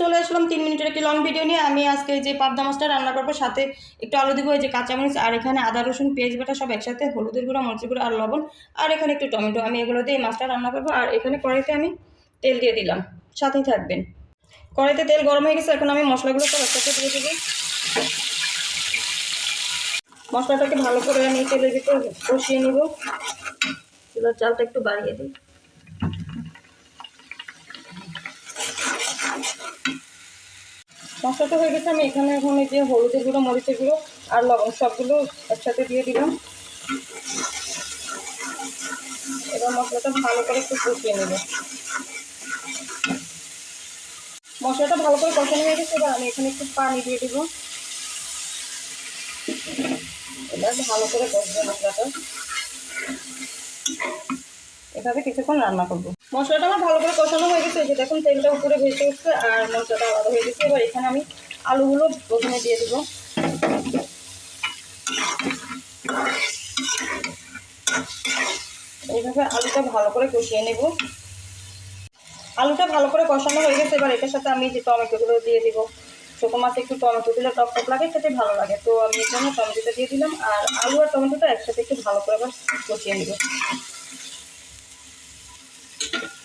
চলে আসলাম 3 মিনিটের একটি লং ভিডিও নিয়ে। আমি আজকে যে পাবদা মাছটা রান্না করবো, সাথে একটু আলু দিব, এই যে কাঁচামরিচ, আর এখানে আদা রসুন পেঁয়াজ বাটা সব একসাথে, হলুদের গুঁড়া মরিচের গুঁড়া আর লবণ, আর এখানে একটু টমেটো। আমি এগুলো দিয়ে মাছটা রান্না করবো। আর এখানে কড়াইতে আমি তেল দিয়ে দিলাম, সাথেই থাকবেন। কড়াইতে তেল গরম হয়ে গেছে, এখন আমি মশলাগুলো সব একসাথে দিয়ে দেবো। মশলাটাকে ভালো করে আমি তেলের ভিতরে কষিয়ে নিব। চুলার চালটা একটু বাড়িয়ে দিই। মশলাটা হয়ে গেছে, আমি এখানে এখন এই যে হলুদের গুঁড়ো মরিচের গুঁড়ো আর লবণ সবগুলো একসাথে দিয়ে দিলাম। এবার মশলাটা ভালো করে একটু কষিয়ে নেব। মশলাটা ভালো করে কষানো হয়ে গেছে, এবার আমি এখানে একটু পানি দিয়ে দিব। এবার ভালো করে কষবো মশলাটা, এভাবে কিছুক্ষণ রান্না করবো। মশলাটা আমার ভালো করে কষানো হয়ে গেছে, এই যে দেখুন তেলটা উপরে ভেসে উঠছে আর মশলাটা আলাদা হয়ে গেছে। এবার এখানে আমি আলুগুলো প্রথমে দিয়ে দিব। এইভাবে আলুটা ভালো করে কষিয়ে নেব। আলুটা ভালো করে কষানো হয়ে গেছে, এবার এটার সাথে আমি যে টমেটোগুলো দিয়ে দিব। ছোটো মাছে একটু টমেটো দিলে টক টক লাগে, খেতে ভালো লাগে, তো আমি এর জন্য টমেটোটা দিয়ে দিলাম। আর আলু আর টমেটোটা একসাথে একটু ভালো করে আবার কষিয়ে নেব।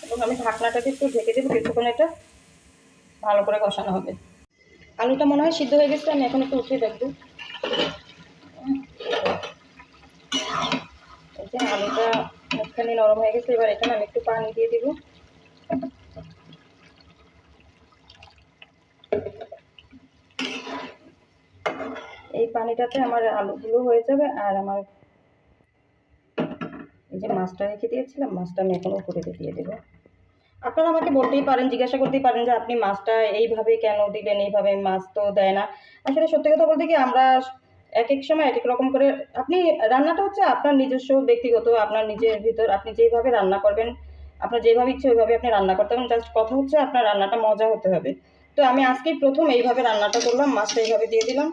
এবং আমি ঢাকনাটাকে একটু ঢেকে দেবো, কিছুক্ষণ এটা ভালো করে কষানো হবে। আলুটা মনে হয় সিদ্ধ হয়ে গেছে, আমি এখন একটু উঠিয়ে দেখবো। এই যে আলুটা মুখখানি নরম হয়ে গেছে, এবার এখানে আমি একটু পানি দিয়ে দিব। এই পানিটাতে আমার আলুগুলো হয়ে যাবে, আর আমার এই যে মাছটা রেখে দিয়েছিলাম, মাছটা আমি এখন উপরে দিয়ে দেবো। আপনারা আমাকে বলতেই পারেন, জিজ্ঞাসা করতেই পারেন যে আপনি মাছটা এইভাবে কেন দিলেন, এইভাবে মাছ তো দেয় না। আসলে সত্যি কথা বলতে কি, আমরা এক এক সময় এক এক রকম করে, আপনি রান্নাটা হচ্ছে আপনার নিজস্ব ব্যক্তিগত, আপনার নিজের ভিতর আপনি যেভাবে রান্না করবেন, আপনার যেভাবে ইচ্ছে ওইভাবে আপনি রান্না করতে পারেন। জাস্ট কথা হচ্ছে আপনার রান্নাটা মজা হতে হবে। তো আমি আজকেই প্রথম এইভাবে রান্নাটা করলাম, মাছটা এইভাবে দিয়ে দিলাম,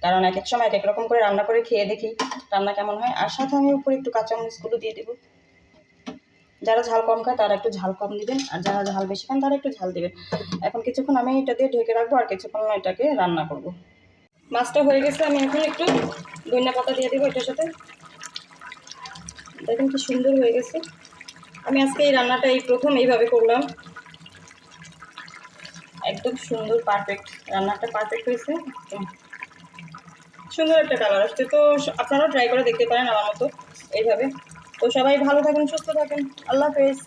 কারণ এক এক সময় এক এক রকম করে রান্না করে খেয়ে দেখি রান্না কেমন হয়। আর সাথে আমি উপরে একটু কাঁচামরিচগুলো দিয়ে দেবো। যারা ঝাল কম খায় তারা একটু ঝাল কম দিবেন, আর যারা ঝাল বেশি খান তারা একটু ঝাল দিবেন। এখন কিছুক্ষণ আমি এটা দিয়ে ঢেকে রাখবো, আর কিছুক্ষণ এটাকে রান্না করব। মাছটা হয়ে গেছে, আমি এখন একটু ধনিয়া পাতা দিয়ে দেবো এটার সাথে। দেখুন কি সুন্দর হয়ে গেছে। আমি আজকে এই রান্নাটা এই প্রথম এইভাবে করলাম, একদম সুন্দর পারফেক্ট রান্নাটা, পারফেক্ট হয়েছে, সুন্দর একটা কালার আসছে। তো আপনারাও ট্রাই করে দেখতে পারেন আমার মতো এইভাবে। তো সবাই ভালো থাকেন, সুস্থ থাকেন, আল্লাহ হাফেজ।